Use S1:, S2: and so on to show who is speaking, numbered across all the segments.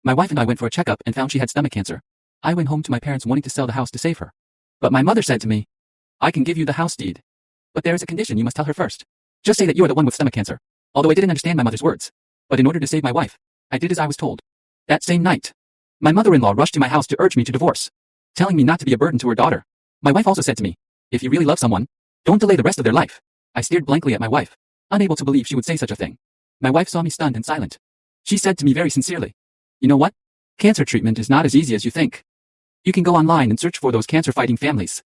S1: My wife and I went for a checkup and found she had stomach cancer. I went home to my parents wanting to sell the house to save her. But my mother said to me, I can give you the house deed. But there is a condition you must tell her first. Just say that you are the one with stomach cancer. Although I didn't understand my mother's words. But in order to save my wife, I did as I was told. That same night, my mother-in-law rushed to my house to urge me to divorce, telling me not to be a burden to her daughter. My wife also said to me, if you really love someone, don't delay the rest of their life. I stared blankly at my wife, unable to believe she would say such a thing. My wife saw me stunned and silent. She said to me very sincerely, you know what? Cancer treatment is not as easy as you think. You can go online and search for those cancer-fighting families.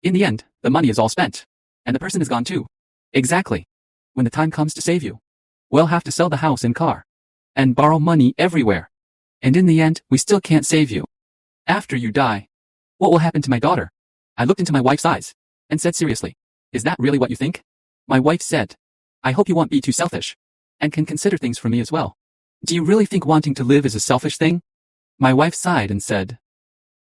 S1: In the end, the money is all spent. And the person is gone too. Exactly. When the time comes to save you, we'll have to sell the house and car. And borrow money everywhere. And in the end, we still can't save you. After you die, what will happen to my daughter? I looked into my wife's eyes and said seriously, is that really what you think? My wife said, I hope you won't be too selfish and can consider things for me as well. Do you really think wanting to live is a selfish thing? My wife sighed and said,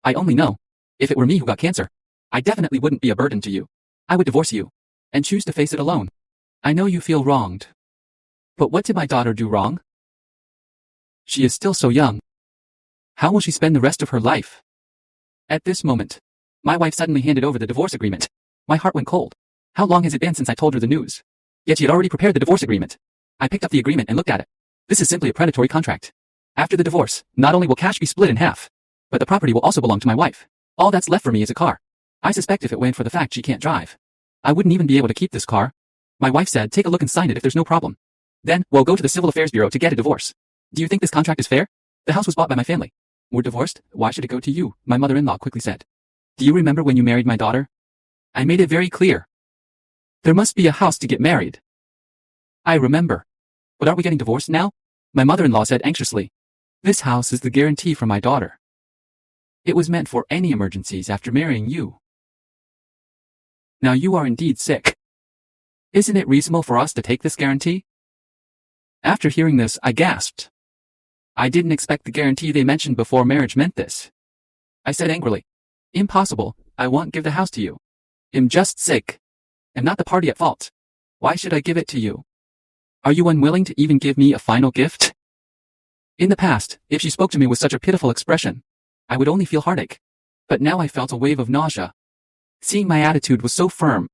S1: I only know, if it were me who got cancer, I definitely wouldn't be a burden to you. I would divorce you and choose to face it alone. I know you feel wronged. But what did my daughter do wrong? She is still so young. How will she spend the rest of her life? At this moment, my wife suddenly handed over the divorce agreement. My heart went cold. How long has it been since I told her the news? Yet she had already prepared the divorce agreement. I picked up the agreement and looked at it. This is simply a predatory contract. After the divorce, not only will cash be split in half, but the property will also belong to my wife. All that's left for me is a car. I suspect if it weren't for the fact she can't drive, I wouldn't even be able to keep this car. My wife said, take a look and sign it if there's no problem. Then, we'll go to the Civil Affairs Bureau to get a divorce. Do you think this contract is fair? The house was bought by my family. We're divorced, why should it go to you? My mother-in-law quickly said. Do you remember when you married my daughter? I made it very clear. There must be a house to get married. I remember. But are we getting divorced now? My mother-in-law said anxiously. This house is the guarantee for my daughter. It was meant for any emergencies after marrying you. Now you are indeed sick. Isn't it reasonable for us to take this guarantee? After hearing this, I gasped. I didn't expect the guarantee they mentioned before marriage meant this. I said angrily, impossible, I won't give the house to you. I'm just sick. I'm not the party at fault. Why should I give it to you? Are you unwilling to even give me a final gift? In the past, if she spoke to me with such a pitiful expression, I would only feel heartache. But now I felt a wave of nausea. Seeing my attitude was so firm,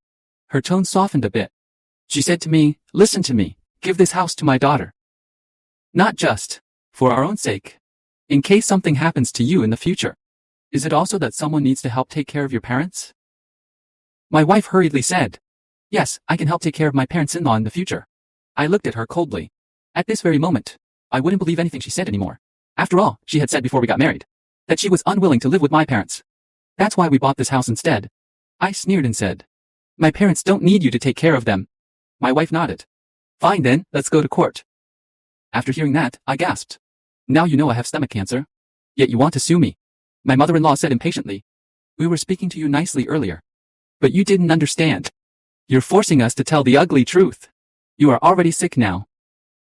S1: her tone softened a bit. She said to me, listen to me, give this house to my daughter. Not just for our own sake, in case something happens to you in the future. Is it also that someone needs to help take care of your parents? My wife hurriedly said, yes, I can help take care of my parents-in-law in the future. I looked at her coldly. At this very moment, I wouldn't believe anything she said anymore. After all, she had said before we got married that she was unwilling to live with my parents. That's why we bought this house instead. I sneered and said, my parents don't need you to take care of them. My wife nodded. Fine then, let's go to court. After hearing that, I gasped. Now you know I have stomach cancer. Yet you want to sue me. My mother-in-law said impatiently. We were speaking to you nicely earlier. But you didn't understand. You're forcing us to tell the ugly truth. You are already sick now.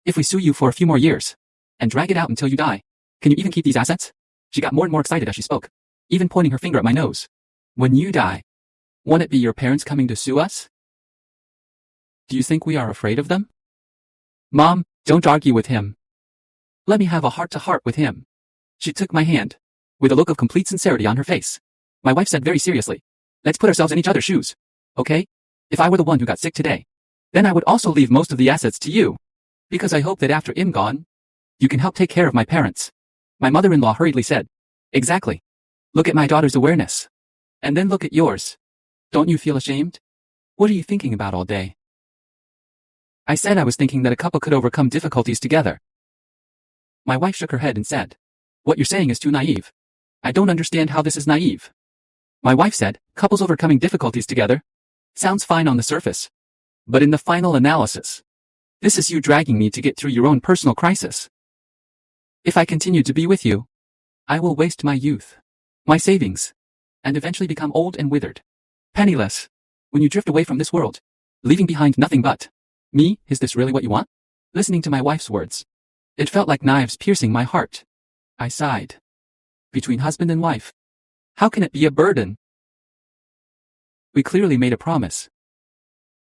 S1: If we sue you for a few more years, and drag it out until you die, can you even keep these assets? She got more and more excited as she spoke, even pointing her finger at my nose. When you die, won't it be your parents coming to sue us? Do you think we are afraid of them? Mom, don't argue with him. Let me have a heart-to-heart with him. She took my hand, with a look of complete sincerity on her face. My wife said very seriously, let's put ourselves in each other's shoes, okay? If I were the one who got sick today, then I would also leave most of the assets to you, because I hope that after I'm gone, you can help take care of my parents. My mother-in-law hurriedly said, exactly. Look at my daughter's awareness. And then look at yours. Don't you feel ashamed? What are you thinking about all day? I said I was thinking that a couple could overcome difficulties together. My wife shook her head and said, what you're saying is too naive. I don't understand how this is naive. My wife said, couples overcoming difficulties together. Sounds fine on the surface. But in the final analysis, this is you dragging me to get through your own personal crisis. If I continue to be with you, I will waste my youth, my savings, and eventually become old and withered, penniless, when you drift away from this world, leaving behind nothing but me. Is this really what you want? Listening to my wife's words, it felt like knives piercing my heart. I sighed. Between husband and wife, how can it be a burden? We clearly made a promise.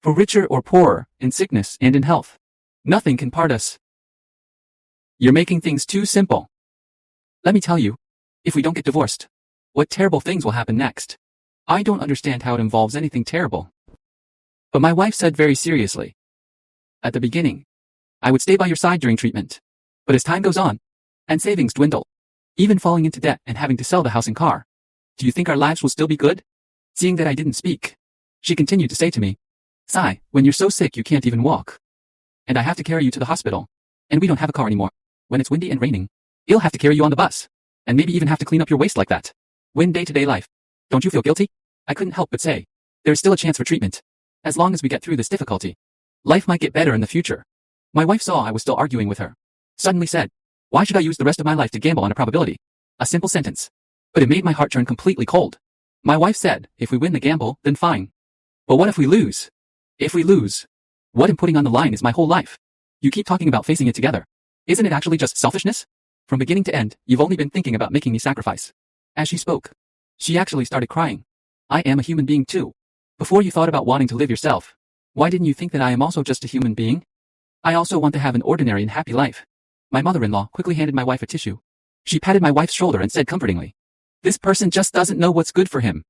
S1: For richer or poorer, in sickness and in health, nothing can part us. You're making things too simple. Let me tell you, if we don't get divorced, what terrible things will happen next. I don't understand how it involves anything terrible. But my wife said very seriously, at the beginning, I would stay by your side during treatment. But as time goes on, and savings dwindle, even falling into debt and having to sell the house and car, do you think our lives will still be good? Seeing that I didn't speak, she continued to say to me, Sai, when you're so sick you can't even walk. And I have to carry you to the hospital. And we don't have a car anymore. When it's windy and raining, he'll have to carry you on the bus. And maybe even have to clean up your waste like that. Win day-to-day life. Don't you feel guilty? I couldn't help but say, there's still a chance for treatment. As long as we get through this difficulty, life might get better in the future. My wife saw I was still arguing with her. Suddenly said, why should I use the rest of my life to gamble on a probability? A simple sentence. But it made my heart turn completely cold. My wife said, if we win the gamble, then fine. But what if we lose? If we lose, what am putting on the line is my whole life. You keep talking about facing it together. Isn't it actually just selfishness? From beginning to end, you've only been thinking about making me sacrifice. As she spoke, she actually started crying. I am a human being too. Before you thought about wanting to live yourself, why didn't you think that I am also just a human being? I also want to have an ordinary and happy life. My mother-in-law quickly handed my wife a tissue. She patted my wife's shoulder and said comfortingly, this person just doesn't know what's good for him.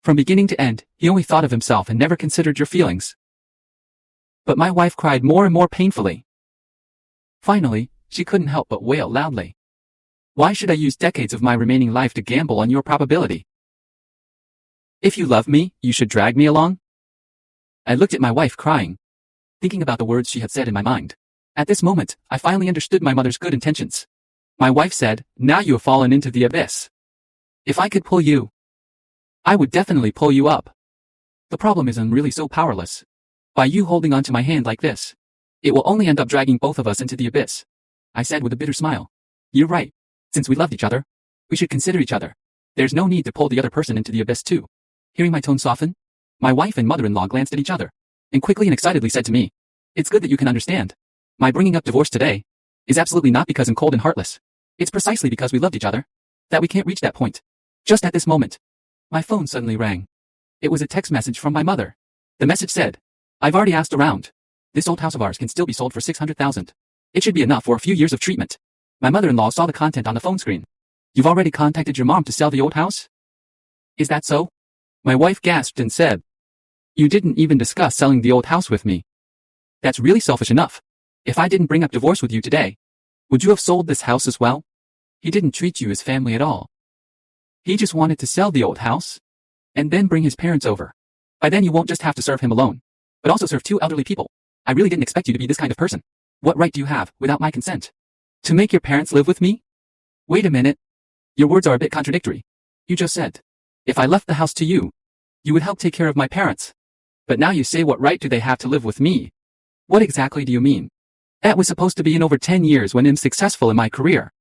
S1: From beginning to end, he only thought of himself and never considered your feelings. But my wife cried more and more painfully. Finally, she couldn't help but wail loudly. Why should I use decades of my remaining life to gamble on your probability? If you love me, you should drag me along. I looked at my wife crying, thinking about the words she had said in my mind. At this moment, I finally understood my mother's good intentions. My wife said, now you have fallen into the abyss. If I could pull you, I would definitely pull you up. The problem is I'm really so powerless. By you holding onto my hand like this, it will only end up dragging both of us into the abyss. I said with a bitter smile. You're right. Since we loved each other, we should consider each other. There's no need to pull the other person into the abyss too. Hearing my tone soften, my wife and mother-in-law glanced at each other, and quickly and excitedly said to me, it's good that you can understand. My bringing up divorce today is absolutely not because I'm cold and heartless. It's precisely because we loved each other that we can't reach that point. Just at this moment, my phone suddenly rang. It was a text message from my mother. The message said, I've already asked around. This old house of ours can still be sold for $600,000. It should be enough for a few years of treatment. My mother-in-law saw the content on the phone screen. You've already contacted your mom to sell the old house? Is that so? My wife gasped and said, you didn't even discuss selling the old house with me. That's really selfish enough. If I didn't bring up divorce with you today, would you have sold this house as well? He didn't treat you as family at all. He just wanted to sell the old house and then bring his parents over. By then you won't just have to serve him alone, but also serve two elderly people. I really didn't expect you to be this kind of person. What right do you have, without my consent, to make your parents live with me? Wait a minute. Your words are a bit contradictory. You just said, if I left the house to you, you would help take care of my parents. But now you say what right do they have to live with me? What exactly do you mean? That was supposed to be in over 10 years when I'm successful in my career.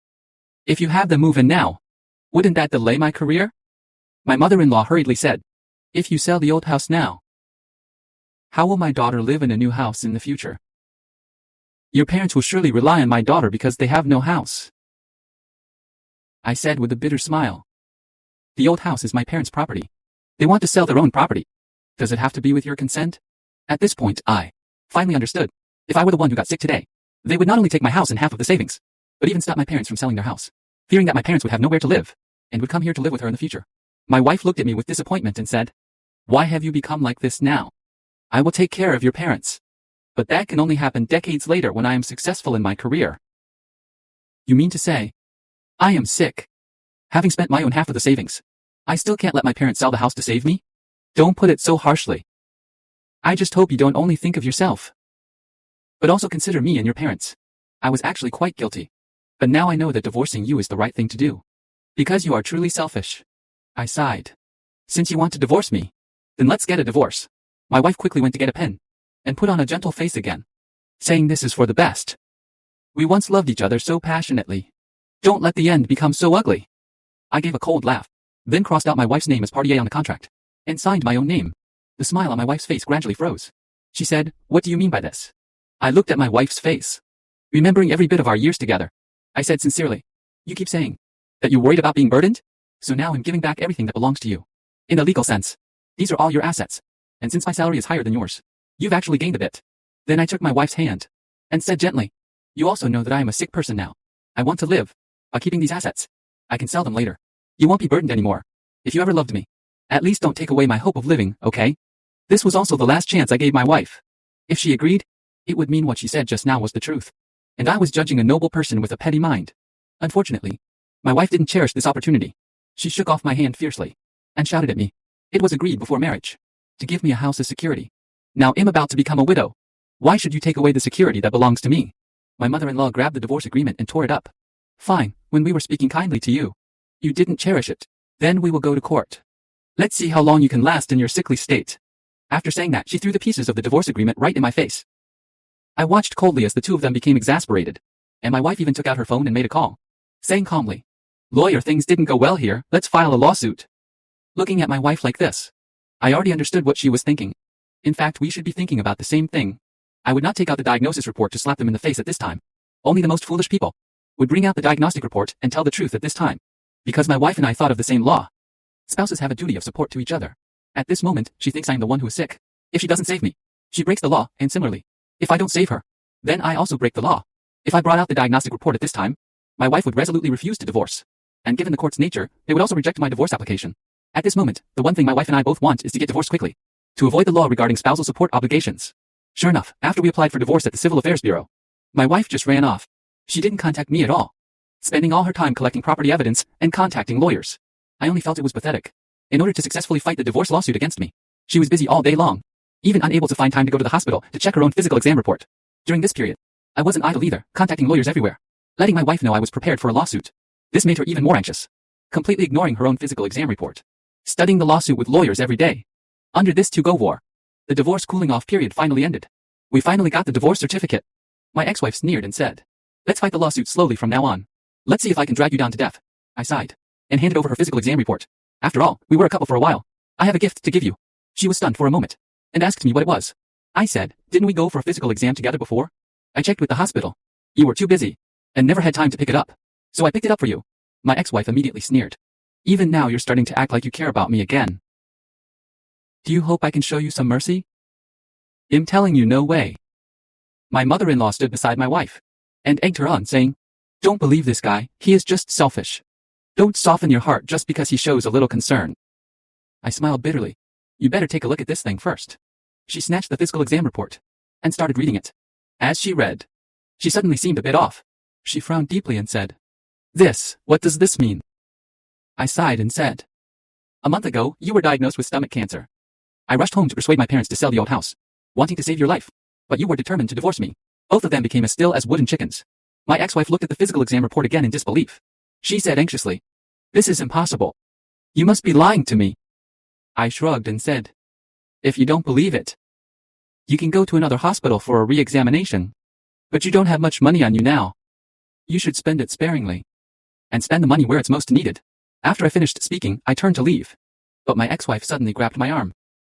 S1: If you have them move in now, wouldn't that delay my career? My mother-in-law hurriedly said, if you sell the old house now, how will my daughter live in a new house in the future? Your parents will surely rely on my daughter because they have no house. I said with a bitter smile. The old house is my parents' property. They want to sell their own property. Does it have to be with your consent? At this point, I finally understood. If I were the one who got sick today, they would not only take my house and half of the savings, but even stop my parents from selling their house, fearing that my parents would have nowhere to live, and would come here to live with her in the future. My wife looked at me with disappointment and said, why have you become like this now? I will take care of your parents. But that can only happen decades later when I am successful in my career. You mean to say, I am sick. Having spent my own half of the savings, I still can't let my parents sell the house to save me? Don't put it so harshly. I just hope you don't only think of yourself, but also consider me and your parents. I was actually quite guilty. But now I know that divorcing you is the right thing to do. Because you are truly selfish. I sighed. Since you want to divorce me, then let's get a divorce. My wife quickly went to get a pen and put on a gentle face again, saying this is for the best. We once loved each other so passionately. Don't let the end become so ugly. I gave a cold laugh, then crossed out my wife's name as party A on the contract, and signed my own name. The smile on my wife's face gradually froze. She said, what do you mean by this? I looked at my wife's face, remembering every bit of our years together. I said sincerely, you keep saying that you're worried about being burdened? So now I'm giving back everything that belongs to you. In a legal sense, these are all your assets. And since my salary is higher than yours, you've actually gained a bit. Then I took my wife's hand and said gently, you also know that I am a sick person now. I want to live by keeping these assets. I can sell them later. You won't be burdened anymore. If you ever loved me, at least don't take away my hope of living, okay? This was also the last chance I gave my wife. If she agreed, it would mean what she said just now was the truth. And I was judging a noble person with a petty mind. Unfortunately, my wife didn't cherish this opportunity. She shook off my hand fiercely and shouted at me. It was agreed before marriage to give me a house as security. Now I'm about to become a widow. Why should you take away the security that belongs to me? My mother-in-law grabbed the divorce agreement and tore it up. Fine, when we were speaking kindly to you, you didn't cherish it. Then we will go to court. Let's see how long you can last in your sickly state. After saying that, she threw the pieces of the divorce agreement right in my face. I watched coldly as the two of them became exasperated, and my wife even took out her phone and made a call, saying calmly, "Lawyer, things didn't go well here, let's file a lawsuit." Looking at my wife like this, I already understood what she was thinking. In fact, we should be thinking about the same thing. I would not take out the diagnosis report to slap them in the face at this time. Only the most foolish people would bring out the diagnostic report and tell the truth at this time. Because my wife and I thought of the same law. Spouses have a duty of support to each other. At this moment, she thinks I am the one who is sick. If she doesn't save me, she breaks the law, and similarly, if I don't save her, then I also break the law. If I brought out the diagnostic report at this time, my wife would resolutely refuse to divorce. And given the court's nature, they would also reject my divorce application. At this moment, the one thing my wife and I both want is to get divorced quickly, to avoid the law regarding spousal support obligations. Sure enough, after we applied for divorce at the Civil Affairs Bureau, my wife just ran off. She didn't contact me at all, spending all her time collecting property evidence and contacting lawyers. I only felt it was pathetic. In order to successfully fight the divorce lawsuit against me, she was busy all day long, even unable to find time to go to the hospital to check her own physical exam report. During this period, I wasn't idle either, contacting lawyers everywhere, letting my wife know I was prepared for a lawsuit. This made her even more anxious, completely ignoring her own physical exam report, studying the lawsuit with lawyers every day. Under this to-go war, the divorce cooling-off period finally ended. We finally got the divorce certificate. My ex-wife sneered and said, "Let's fight the lawsuit slowly from now on. Let's see if I can drag you down to death." I sighed and handed over her physical exam report. After all, we were a couple for a while. "I have a gift to give you." She was stunned for a moment and asked me what it was. I said, "Didn't we go for a physical exam together before? I checked with the hospital. You were too busy and never had time to pick it up. So I picked it up for you." My ex-wife immediately sneered. "Even now you're starting to act like you care about me again. Do you hope I can show you some mercy?" "I'm telling you, no way." My mother-in-law stood beside my wife and egged her on, saying, "Don't believe this guy, he is just selfish. Don't soften your heart just because he shows a little concern." I smiled bitterly. "You better take a look at this thing first." She snatched the physical exam report and started reading it. As she read, she suddenly seemed a bit off. She frowned deeply and said, What does this mean?" I sighed and said, "A month ago, you were diagnosed with stomach cancer. I rushed home to persuade my parents to sell the old house, wanting to save your life. But you were determined to divorce me." Both of them became as still as wooden chickens. My ex-wife looked at the physical exam report again in disbelief. She said anxiously, "This is impossible. You must be lying to me." I shrugged and said, "If you don't believe it, you can go to another hospital for a re-examination. But you don't have much money on you now. You should spend it sparingly, and spend the money where it's most needed." After I finished speaking, I turned to leave. But my ex-wife suddenly grabbed my arm.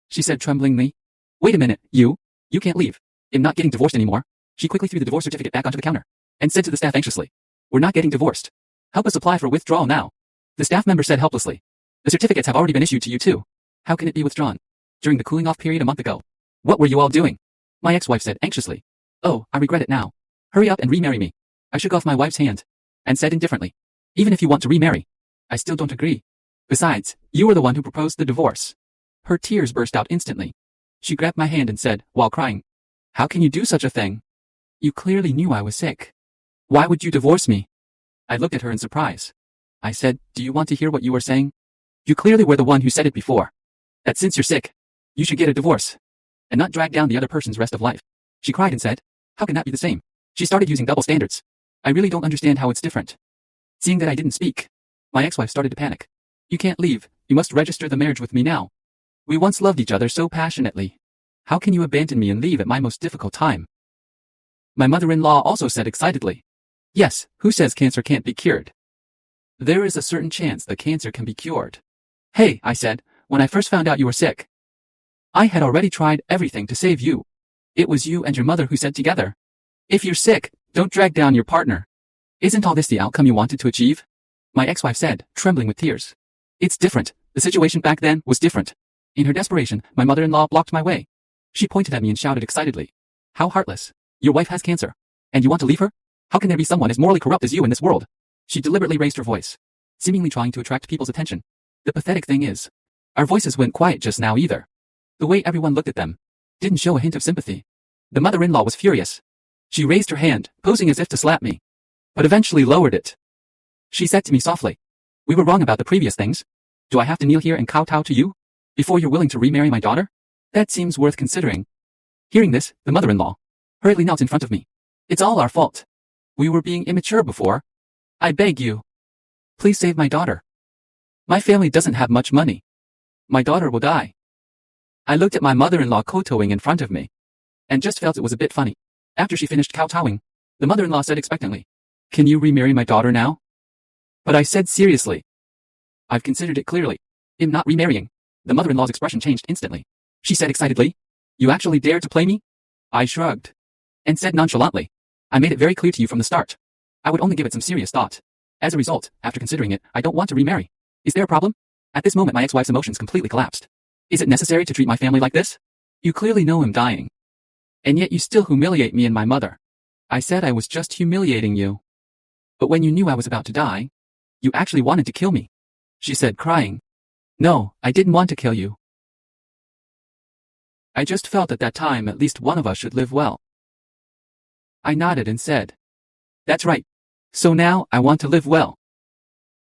S1: She said tremblingly, "Wait a minute, you can't leave. I'm not getting divorced anymore." She quickly threw the divorce certificate back onto the counter and said to the staff anxiously, "We're not getting divorced. Help us apply for withdrawal now." The staff member said helplessly, "The certificates have already been issued to you too. How can it be withdrawn? During the cooling off period a month ago, what were you all doing?" My ex-wife said anxiously, "Oh, I regret it now. Hurry up and remarry me." I shook off my wife's hand and said indifferently, "Even if you want to remarry, I still don't agree. Besides, you were the one who proposed the divorce." Her tears burst out instantly. She grabbed my hand and said, while crying, "How can you do such a thing? You clearly knew I was sick. Why would you divorce me?" I looked at her in surprise. I said, "Do you want to hear what you were saying? You clearly were the one who said it before, that since you're sick, you should get a divorce, and not drag down the other person's rest of life." She cried and said, "How can that be the same?" She started using double standards. "I really don't understand how it's different." Seeing that I didn't speak, my ex-wife started to panic. "You can't leave. You must register the marriage with me now. We once loved each other so passionately. How can you abandon me and leave at my most difficult time?" My mother-in-law also said excitedly, "Yes, who says cancer can't be cured? There is a certain chance that cancer can be cured." "Hey," I said, "when I first found out you were sick, I had already tried everything to save you. It was you and your mother who said together, 'If you're sick, don't drag down your partner.' Isn't all this the outcome you wanted to achieve?" My ex-wife said, trembling with tears. "It's different. The situation back then was different." In her desperation, my mother-in-law blocked my way. She pointed at me and shouted excitedly, "How heartless. Your wife has cancer, and you want to leave her? How can there be someone as morally corrupt as you in this world?" She deliberately raised her voice seemingly trying to attract people's attention. The pathetic thing is, our voices went quiet just now either. The way everyone looked at them didn't show a hint of sympathy. The mother-in-law was furious. She raised her hand, posing as if to slap me, but eventually lowered it. She said to me softly, "We were wrong about the previous things. Do I have to kneel here and kowtow to you before you're willing to remarry my daughter? That seems worth considering." Hearing this, the mother-in-law hurriedly knelt in front of me. "It's all our fault. We were being immature before. I beg you, please save my daughter. My family doesn't have much money. My daughter will die." I looked at my mother-in-law kowtowing in front of me, and just felt it was a bit funny. After she finished kowtowing, the mother-in-law said expectantly, "Can you remarry my daughter now?" But I said seriously, "I've considered it clearly. I'm not remarrying." The mother-in-law's expression changed instantly. She said excitedly, "You actually dare to play me?" I shrugged and said nonchalantly, "I made it very clear to you from the start. I would only give it some serious thought. As a result, after considering it, I don't want to remarry. Is there a problem?" At this moment my ex-wife's emotions completely collapsed. "Is it necessary to treat my family like this? You clearly know I'm dying. And yet you still humiliate me and my mother." I said I was just humiliating you. "But when you knew I was about to die, you actually wanted to kill me," she said, crying. "No, I didn't want to kill you. I just felt at that time at least one of us should live well." I nodded and said, "That's right. So now I want to live well.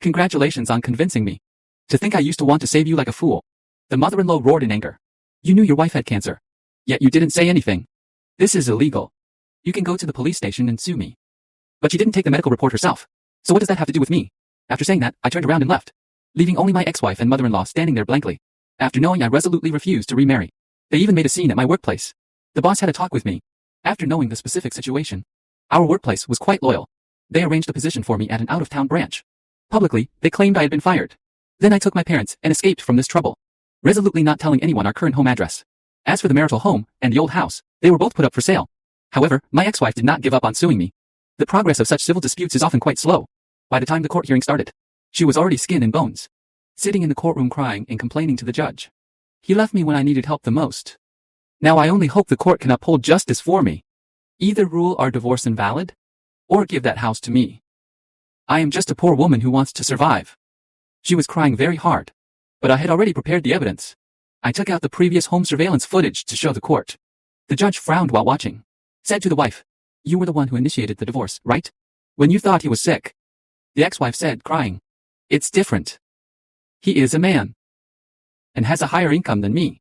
S1: Congratulations on convincing me. To think I used to want to save you like a fool." The mother-in-law roared in anger. "You knew your wife had cancer, yet you didn't say anything. This is illegal. You can go to the police station and sue me." But she didn't take the medical report herself. So what does that have to do with me? After saying that, I turned around and left, leaving only my ex-wife and mother-in-law standing there blankly. After knowing I resolutely refused to remarry, they even made a scene at my workplace. The boss had a talk with me. After knowing the specific situation, our workplace was quite loyal. They arranged a position for me at an out-of-town branch. Publicly, they claimed I had been fired. Then I took my parents and escaped from this trouble, resolutely not telling anyone our current home address. As for the marital home and the old house, they were both put up for sale. However, my ex-wife did not give up on suing me. The progress of such civil disputes is often quite slow. By the time the court hearing started, she was already skin and bones, sitting in the courtroom crying and complaining to the judge. He left me when I needed help the most. Now I only hope the court can uphold justice for me. Either rule our divorce invalid, or give that house to me. I am just a poor woman who wants to survive." She was crying very hard, but I had already prepared the evidence. I took out the previous home surveillance footage to show the court. The judge frowned while watching, said to the wife, "You were the one who initiated the divorce, right? When you thought he was sick." The ex-wife said, crying, "It's different. He is a man, and has a higher income than me.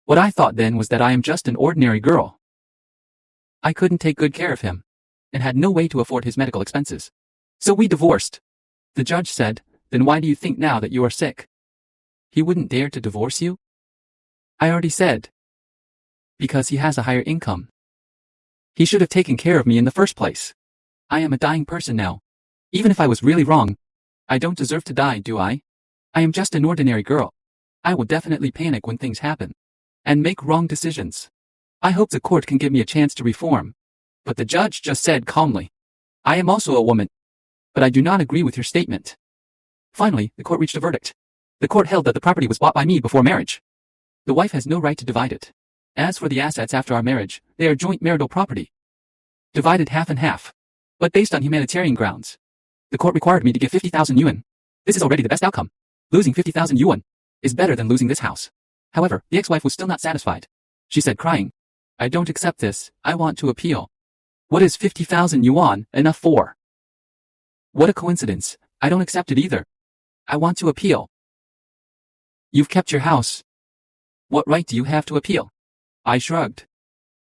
S1: What I thought then was that I am just an ordinary girl. I couldn't take good care of him, and had no way to afford his medical expenses. So we divorced." The judge said, "Then why do you think now that you are sick? He wouldn't dare to divorce you?" I already said, "Because he has a higher income. He should have taken care of me in the first place. I am a dying person now. Even if I was really wrong, I don't deserve to die, do I? I am just an ordinary girl. I will definitely panic when things happen, and make wrong decisions. I hope the court can give me a chance to reform." But the judge just said calmly, "I am also a woman, but I do not agree with your statement." Finally, the court reached a verdict. The court held that the property was bought by me before marriage. The wife has no right to divide it. As for the assets after our marriage, they are joint marital property, divided half and half. But based on humanitarian grounds, the court required me to give 50,000 yuan. This is already the best outcome. Losing 50,000 yuan is better than losing this house. However, the ex-wife was still not satisfied. She said, crying, "I don't accept this. I want to appeal." "What is 50,000 yuan enough for?" "What a coincidence. I don't accept it either. I want to appeal." "You've kept your house. What right do you have to appeal?" I shrugged,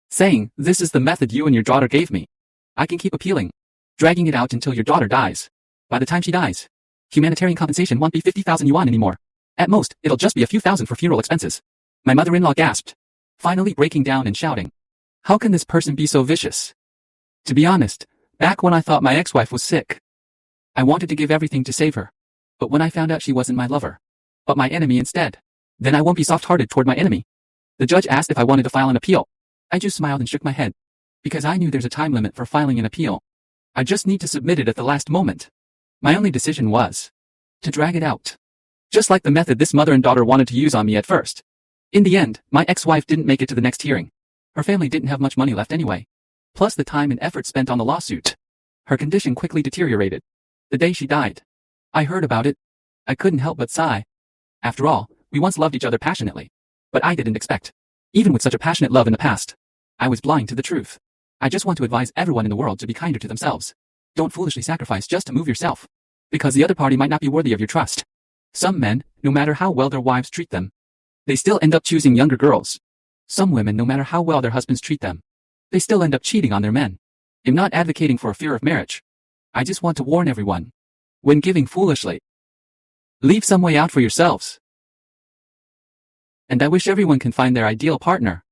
S1: saying, "This is the method you and your daughter gave me. I can keep appealing, dragging it out until your daughter dies. By the time she dies, humanitarian compensation won't be 50,000 yuan anymore. At most, it'll just be a few thousand for funeral expenses." My mother-in-law gasped, finally breaking down and shouting, "How can this person be so vicious?" To be honest, back when I thought my ex-wife was sick, I wanted to give everything to save her. But when I found out she wasn't my lover, but my enemy instead, then I won't be soft-hearted toward my enemy. The judge asked if I wanted to file an appeal. I just smiled and shook my head, because I knew there's a time limit for filing an appeal. I just need to submit it at the last moment. My only decision was to drag it out, just like the method this mother and daughter wanted to use on me at first. In the end, my ex-wife didn't make it to the next hearing. Her family didn't have much money left anyway, plus the time and effort spent on the lawsuit. Her condition quickly deteriorated. The day she died, I heard about it. I couldn't help but sigh. After all, we once loved each other passionately. But I didn't expect. Even with such a passionate love in the past, I was blind to the truth. I just want to advise everyone in the world to be kinder to themselves. Don't foolishly sacrifice just to move yourself. Because the other party might not be worthy of your trust. Some men, no matter how well their wives treat them, they still end up choosing younger girls. Some women, no matter how well their husbands treat them, they still end up cheating on their men. I'm not advocating for a fear of marriage. I just want to warn everyone. When giving foolishly, leave some way out for yourselves. And I wish everyone can find their ideal partner.